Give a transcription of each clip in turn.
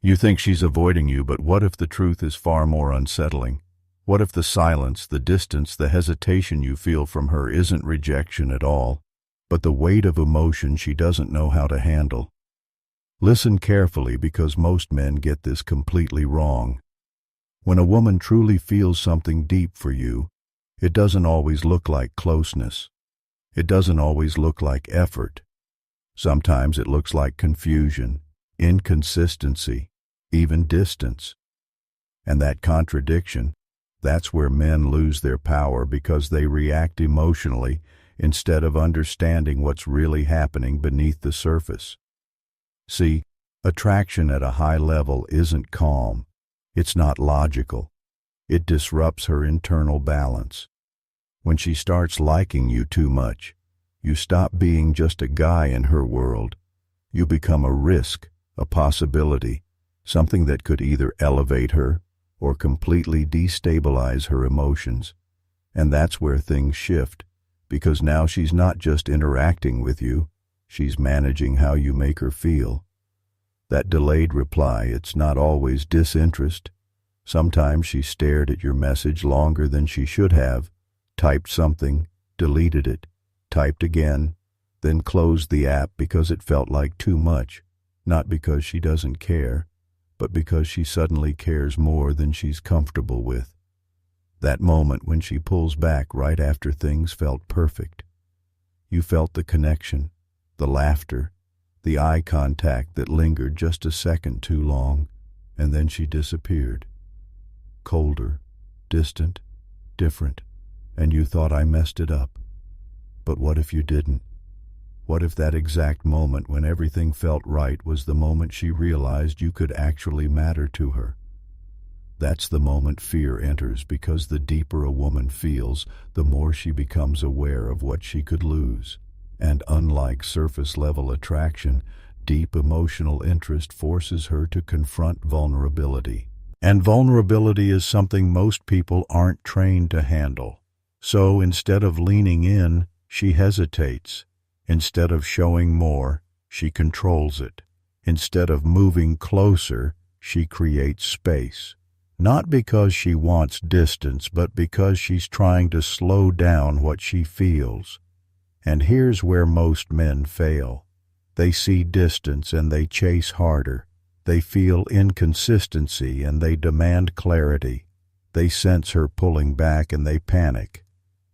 You think she's avoiding you, but what if the truth is far more unsettling? What if the silence, the distance, the hesitation you feel from her isn't rejection at all, but the weight of emotion she doesn't know how to handle? Listen carefully, because most men get this completely wrong. When a woman truly feels something deep for you, it doesn't always look like closeness. It doesn't always look like effort. Sometimes it looks like confusion, inconsistency, even distance. And that contradiction, that's where men lose their power, because they react emotionally instead of understanding what's really happening beneath the surface. See, attraction at a high level isn't calm. It's not logical. It disrupts her internal balance. When she starts liking you too much, you stop being just a guy in her world. You become a risk, a possibility, something that could either elevate her or completely destabilize her emotions. And that's where things shift, because now she's not just interacting with you, she's managing how you make her feel. That delayed reply, it's not always disinterest. Sometimes she stared at your message longer than she should have, typed something, deleted it, typed again, then closed the app because it felt like too much, not because she doesn't care, but because she suddenly cares more than she's comfortable with. That moment when she pulls back right after things felt perfect. You felt the connection, the laughter, the eye contact that lingered just a second too long, and then she disappeared. Colder, distant, different, and you thought, I messed it up. But what if you didn't? What if that exact moment when everything felt right was the moment she realized you could actually matter to her? That's the moment fear enters, because the deeper a woman feels, the more she becomes aware of what she could lose. And unlike surface-level attraction, deep emotional interest forces her to confront vulnerability. And vulnerability is something most people aren't trained to handle. So instead of leaning in, she hesitates. Instead of showing more, she controls it. Instead of moving closer, she creates space. Not because she wants distance, but because she's trying to slow down what she feels. And here's where most men fail. They see distance and they chase harder. They feel inconsistency and they demand clarity. They sense her pulling back and they panic.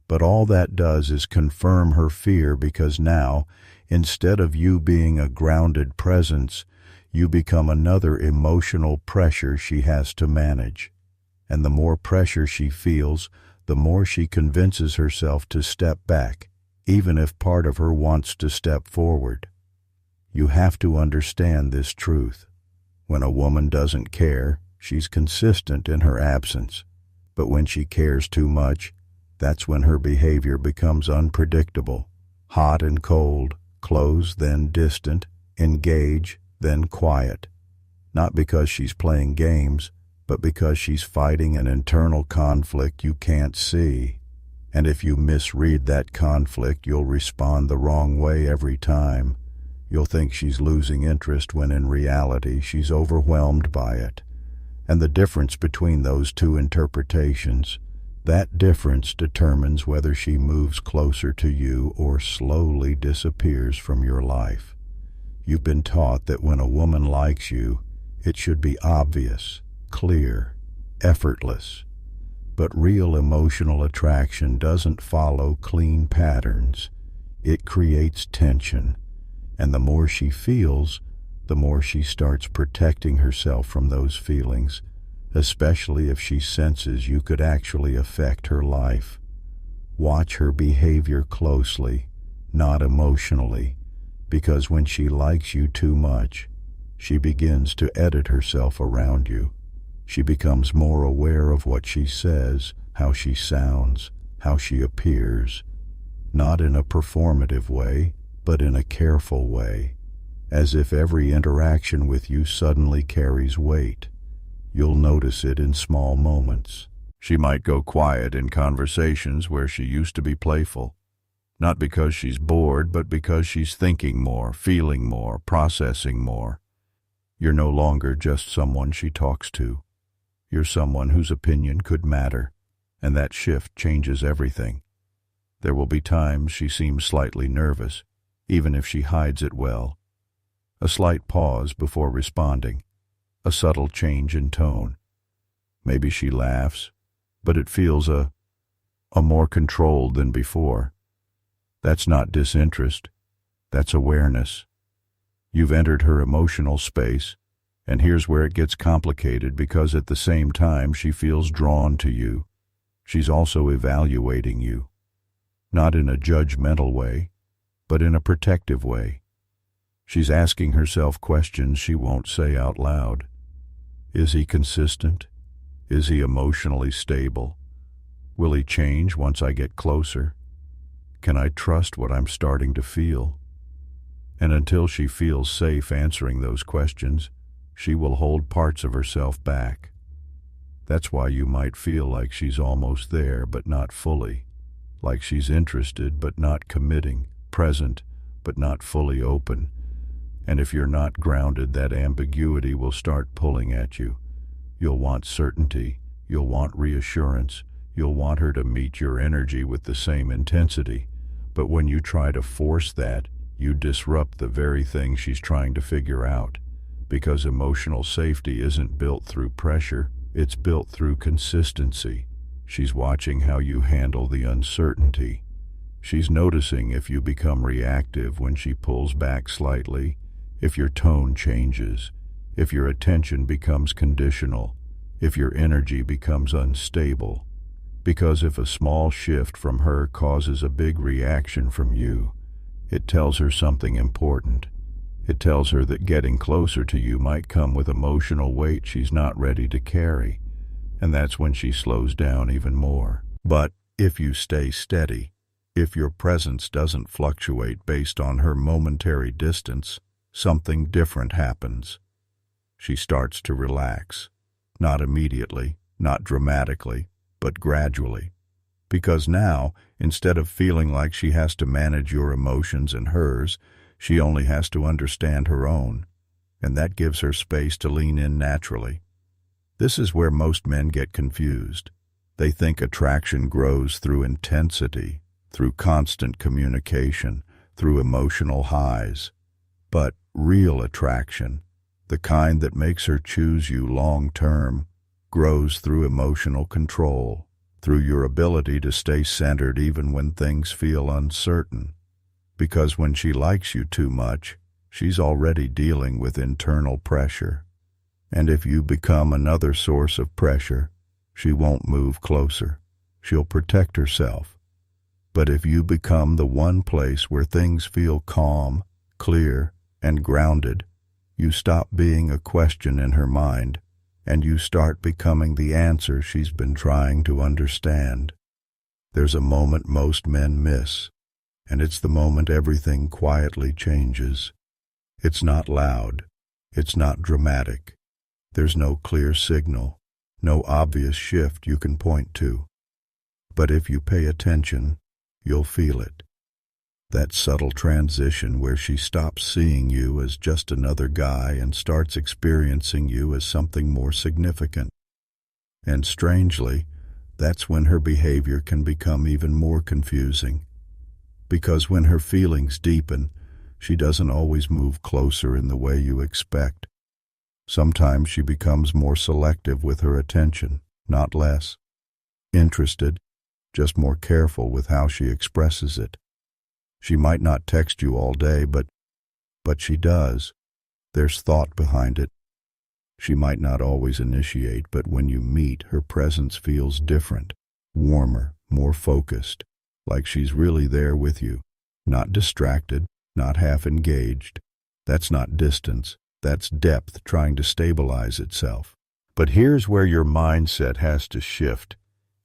But all that does is confirm her fear, because now, instead of you being a grounded presence, you become another emotional pressure she has to manage. And the more pressure she feels, the more she convinces herself to step back, even if part of her wants to step forward. You have to understand this truth. When a woman doesn't care, she's consistent in her absence. But when she cares too much, that's when her behavior becomes unpredictable. Hot and cold, close then distant, engage then quiet. Not because she's playing games, but because she's fighting an internal conflict you can't see. And if you misread that conflict, you'll respond the wrong way every time. You'll think she's losing interest when in reality she's overwhelmed by it. And the difference between those two interpretations, that difference determines whether she moves closer to you or slowly disappears from your life. You've been taught that when a woman likes you, it should be obvious, clear, effortless. But real emotional attraction doesn't follow clean patterns. It creates tension. And the more she feels, the more she starts protecting herself from those feelings, especially if she senses you could actually affect her life. Watch her behavior closely, not emotionally, because when she likes you too much, she begins to edit herself around you. She becomes more aware of what she says, how she sounds, how she appears, not in a performative way, but in a careful way, as if every interaction with you suddenly carries weight. You'll notice it in small moments. She might go quiet in conversations where she used to be playful, not because she's bored, but because she's thinking more, feeling more, processing more. You're no longer just someone she talks to. You're someone whose opinion could matter, and that shift changes everything. There will be times she seems slightly nervous, even if she hides it well. A slight pause before responding, a subtle change in tone. Maybe she laughs, but it feels a more controlled than before. That's not disinterest, that's awareness. You've entered her emotional space, and here's where it gets complicated because at the same time she feels drawn to you. She's also evaluating you, not in a judgmental way, but in a protective way. She's asking herself questions she won't say out loud. Is he consistent? Is he emotionally stable? Will he change once I get closer? Can I trust what I'm starting to feel? And until she feels safe answering those questions, she will hold parts of herself back. That's why you might feel like she's almost there but not fully, like she's interested but not committing, present but not fully open. And if you're not grounded, that ambiguity will start pulling at you. You'll want certainty, you'll want reassurance, you'll want her to meet your energy with the same intensity. But when you try to force that, you disrupt the very thing she's trying to figure out. Because emotional safety isn't built through pressure, it's built through consistency. She's watching how you handle the uncertainty. She's noticing if you become reactive when she pulls back slightly, if your tone changes, if your attention becomes conditional, if your energy becomes unstable. Because if a small shift from her causes a big reaction from you, it tells her something important. It tells her that getting closer to you might come with emotional weight she's not ready to carry, and that's when she slows down even more. But if you stay steady, if your presence doesn't fluctuate based on her momentary distance, something different happens. She starts to relax, not immediately, not dramatically, but gradually. Because now, instead of feeling like she has to manage your emotions and hers, she only has to understand her own, and that gives her space to lean in naturally. This is where most men get confused. They think attraction grows through intensity, through constant communication, through emotional highs. But real attraction, the kind that makes her choose you long-term, grows through emotional control, through your ability to stay centered even when things feel uncertain. Because when she likes you too much, she's already dealing with internal pressure. And if you become another source of pressure, she won't move closer. She'll protect herself. But if you become the one place where things feel calm, clear, and grounded, you stop being a question in her mind, and you start becoming the answer she's been trying to understand. There's a moment most men miss, and it's the moment everything quietly changes. It's not loud. It's not dramatic. There's no clear signal, no obvious shift you can point to. But if you pay attention, you'll feel it. That subtle transition where she stops seeing you as just another guy and starts experiencing you as something more significant. And strangely, that's when her behavior can become even more confusing. Because when her feelings deepen, she doesn't always move closer in the way you expect. Sometimes she becomes more selective with her attention, not less. Interested, just more careful with how she expresses it. She might not text you all day, but she does. There's thought behind it. She might not always initiate, but when you meet, her presence feels different, warmer, more focused, like she's really there with you, not distracted, not half engaged. That's not distance, that's depth trying to stabilize itself. But here's where your mindset has to shift.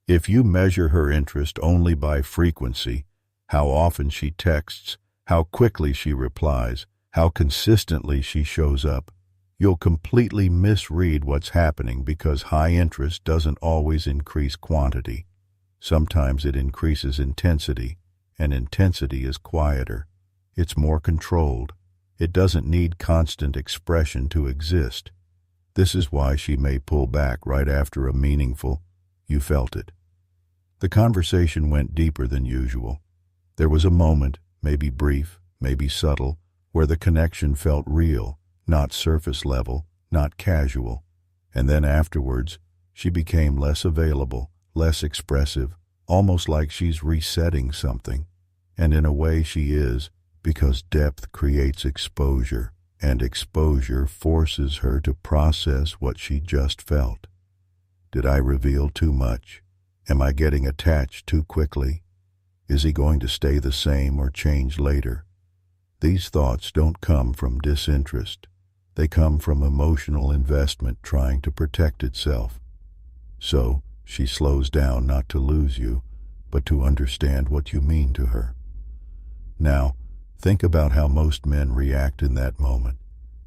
If you measure her interest only by frequency, how often she texts, how quickly she replies, how consistently she shows up, you'll completely misread what's happening because high interest doesn't always increase quantity. Sometimes it increases intensity, and intensity is quieter. It's more controlled. It doesn't need constant expression to exist. This is why she may pull back right after a meaningful, "You felt it." The conversation went deeper than usual. There was a moment, maybe brief, maybe subtle, where the connection felt real, not surface level, not casual. And then afterwards, she became less available, less expressive, almost like she's resetting something. And in a way she is, because depth creates exposure, and exposure forces her to process what she just felt. Did I reveal too much? Am I getting attached too quickly? Is he going to stay the same or change later? These thoughts don't come from disinterest. They come from emotional investment trying to protect itself. So, she slows down not to lose you, but to understand what you mean to her. Now, think about how most men react in that moment.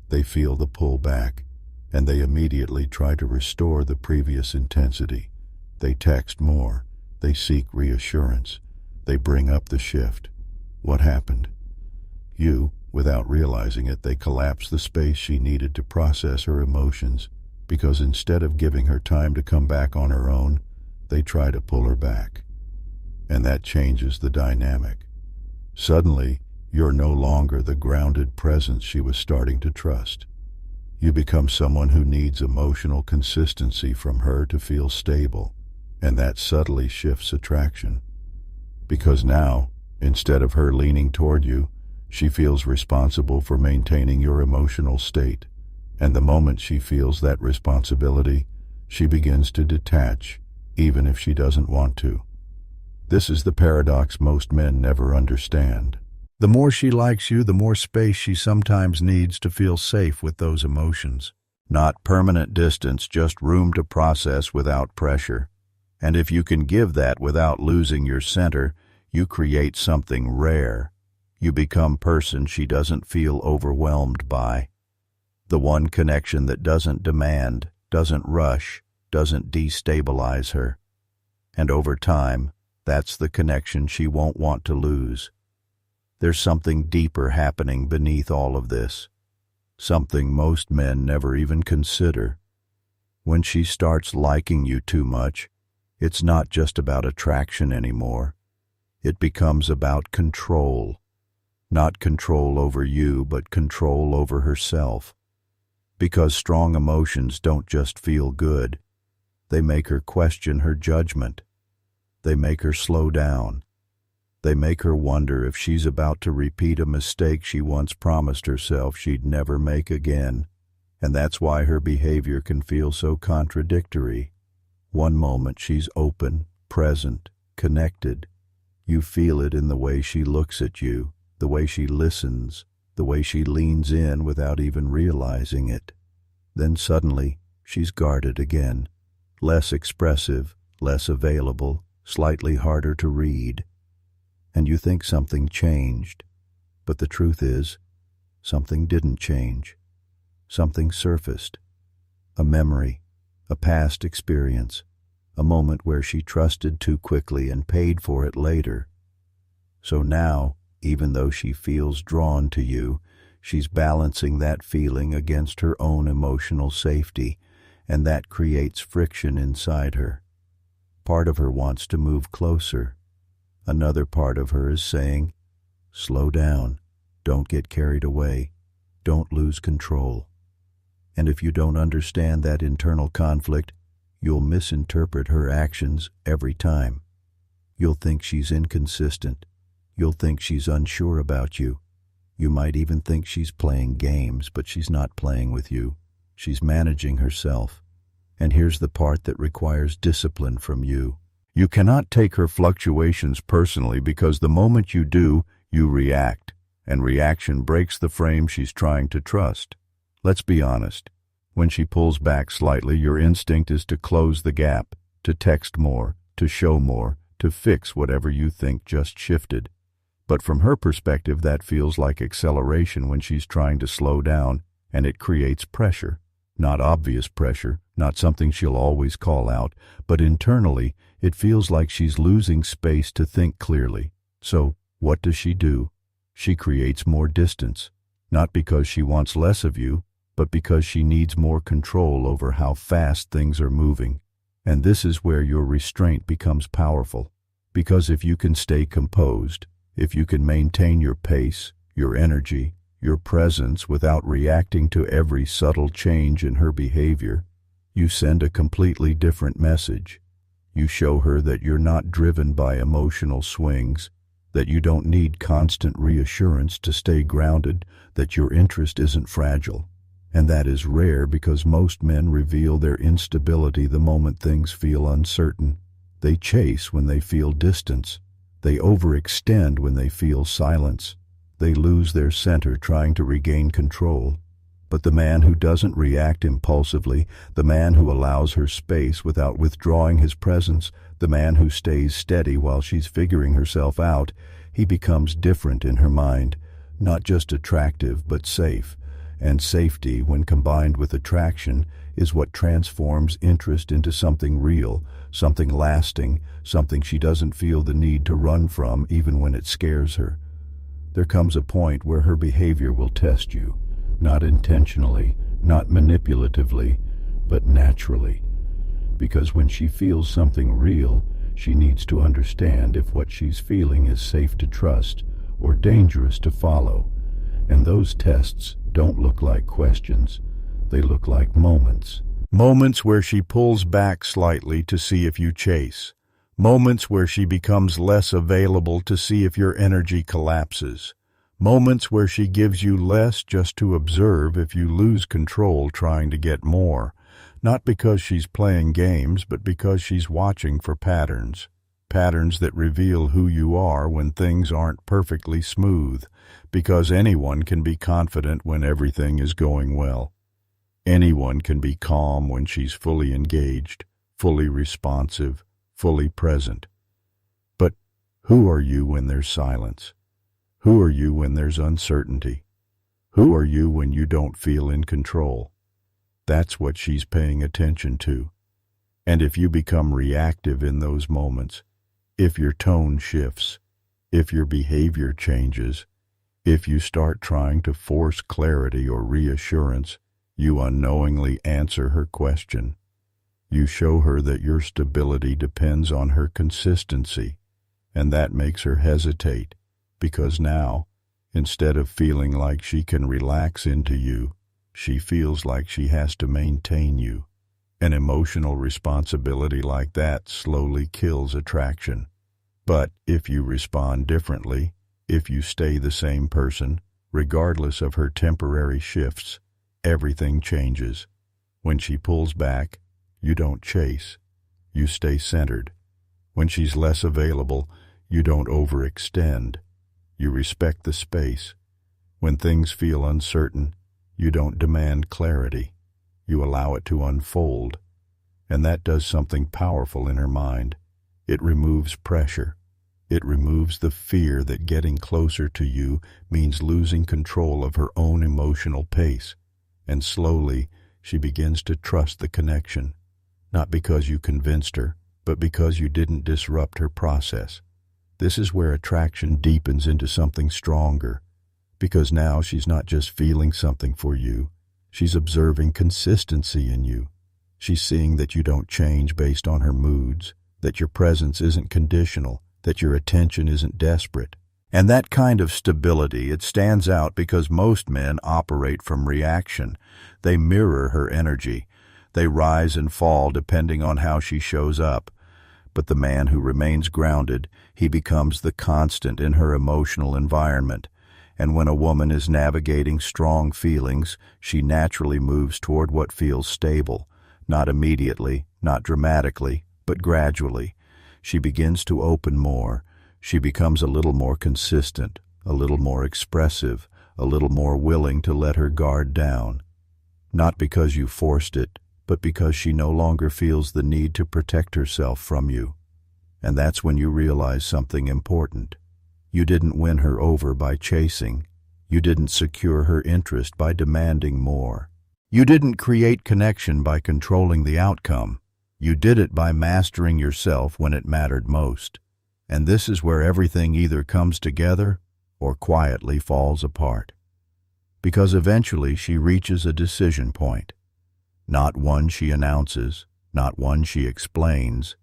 They feel the pull back, and they immediately try to restore the previous intensity. They text more. They seek reassurance. They bring up the shift. What happened? Without realizing it, they collapse the space she needed to process her emotions, because instead of giving her time to come back on her own, they try to pull her back. And that changes the dynamic. Suddenly, you're no longer the grounded presence she was starting to trust. You become someone who needs emotional consistency from her to feel stable, and that subtly shifts attraction. Because now, instead of her leaning toward you, she feels responsible for maintaining your emotional state. And the moment she feels that responsibility, she begins to detach, even if she doesn't want to. This is the paradox most men never understand. The more she likes you, the more space she sometimes needs to feel safe with those emotions. Not permanent distance, just room to process without pressure. And if you can give that without losing your center, you create something rare. You become person she doesn't feel overwhelmed by. The one connection that doesn't demand, doesn't rush, doesn't destabilize her. And over time, that's the connection she won't want to lose. There's something deeper happening beneath all of this. Something most men never even consider. When she starts liking you too much, it's not just about attraction anymore. It becomes about control. Not control over you, but control over herself. Because strong emotions don't just feel good. They make her question her judgment. They make her slow down. They make her wonder if she's about to repeat a mistake she once promised herself she'd never make again. And that's why her behavior can feel so contradictory. One moment she's open, present, connected. You feel it in the way she looks at you, the way she listens, the way she leans in without even realizing it. Then suddenly, she's guarded again, less expressive, less available, slightly harder to read. And you think something changed, but the truth is, something didn't change. Something surfaced. A memory, a past experience, a moment where she trusted too quickly and paid for it later. So now, even though she feels drawn to you, she's balancing that feeling against her own emotional safety, and that creates friction inside her. Part of her wants to move closer. Another part of her is saying, slow down, don't get carried away, don't lose control. And if you don't understand that internal conflict, you'll misinterpret her actions every time. You'll think she's inconsistent. You'll think she's unsure about you. You might even think she's playing games, but she's not playing with you. She's managing herself. And here's the part that requires discipline from you. You cannot take her fluctuations personally, because the moment you do, you react, and reaction breaks the frame she's trying to trust. Let's be honest. When she pulls back slightly, your instinct is to close the gap, to text more, to show more, to fix whatever you think just shifted. But from her perspective, that feels like acceleration when she's trying to slow down, and it creates pressure. Not obvious pressure, not something she'll always call out, but internally, it feels like she's losing space to think clearly. So, what does she do? She creates more distance. not because she wants less of you, but because she needs more control over how fast things are moving. And this is where your restraint becomes powerful, because if you can stay composed, if you can maintain your pace, your energy, your presence without reacting to every subtle change in her behavior, you send a completely different message. You show her that you're not driven by emotional swings, that you don't need constant reassurance to stay grounded, that your interest isn't fragile. And that is rare because most men reveal their instability the moment things feel uncertain. They chase when they feel distance. They overextend when they feel silence. They lose their center trying to regain control. But the man who doesn't react impulsively, the man who allows her space without withdrawing his presence, the man who stays steady while she's figuring herself out, he becomes different in her mind, not just attractive but safe. And safety, when combined with attraction, is what transforms interest into something real, something lasting, something she doesn't feel the need to run from even when it scares her. There comes a point where her behavior will test you, not intentionally, not manipulatively, but naturally. Because when she feels something real, she needs to understand if what she's feeling is safe to trust or dangerous to follow. And those tests don't look like questions. They look like moments. Moments where she pulls back slightly to see if you chase. Moments where she becomes less available to see if your energy collapses. Moments where she gives you less just to observe if you lose control trying to get more. Not because she's playing games, but because she's watching for patterns. Patterns that reveal who you are when things aren't perfectly smooth. Because anyone can be confident when everything is going well. Anyone can be calm when she's fully engaged, fully responsive, fully present. But who are you when there's silence? Who are you when there's uncertainty? Who are you when you don't feel in control? That's what she's paying attention to. And if you become reactive in those moments, if your tone shifts, if your behavior changes, if you start trying to force clarity or reassurance, you unknowingly answer her question. You show her that your stability depends on her consistency, and that makes her hesitate, because now, instead of feeling like she can relax into you, she feels like she has to maintain you. An emotional responsibility like that slowly kills attraction. But if you respond differently, if you stay the same person, regardless of her temporary shifts, everything changes. When she pulls back, you don't chase. You stay centered. When she's less available, you don't overextend. You respect the space. When things feel uncertain, you don't demand clarity. You allow it to unfold. And that does something powerful in her mind. It removes pressure. It removes the fear that getting closer to you means losing control of her own emotional pace. And slowly, she begins to trust the connection, not because you convinced her, but because you didn't disrupt her process. This is where attraction deepens into something stronger, because now she's not just feeling something for you, she's observing consistency in you. She's seeing that you don't change based on her moods, that your presence isn't conditional, that your attention isn't desperate. And that kind of stability, it stands out because most men operate from reaction. They mirror her energy. They rise and fall depending on how she shows up. But the man who remains grounded, he becomes the constant in her emotional environment. And when a woman is navigating strong feelings, she naturally moves toward what feels stable. Not immediately, not dramatically, but gradually. She begins to open more. She becomes a little more consistent, a little more expressive, a little more willing to let her guard down. Not because you forced it, but because she no longer feels the need to protect herself from you. And that's when you realize something important. You didn't win her over by chasing. You didn't secure her interest by demanding more. You didn't create connection by controlling the outcome. You did it by mastering yourself when it mattered most. And this is where everything either comes together or quietly falls apart. because eventually she reaches a decision point. Not one she announces, not one she explains,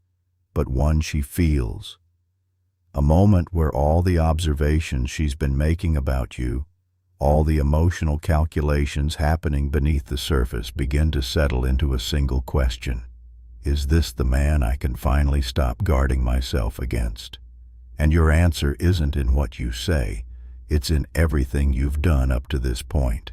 but one she feels. A moment where all the observations she's been making about you, all the emotional calculations happening beneath the surface begin to settle into a single question. Is this the man I can finally stop guarding myself against? And your answer isn't in what you say, it's in everything you've done up to this point.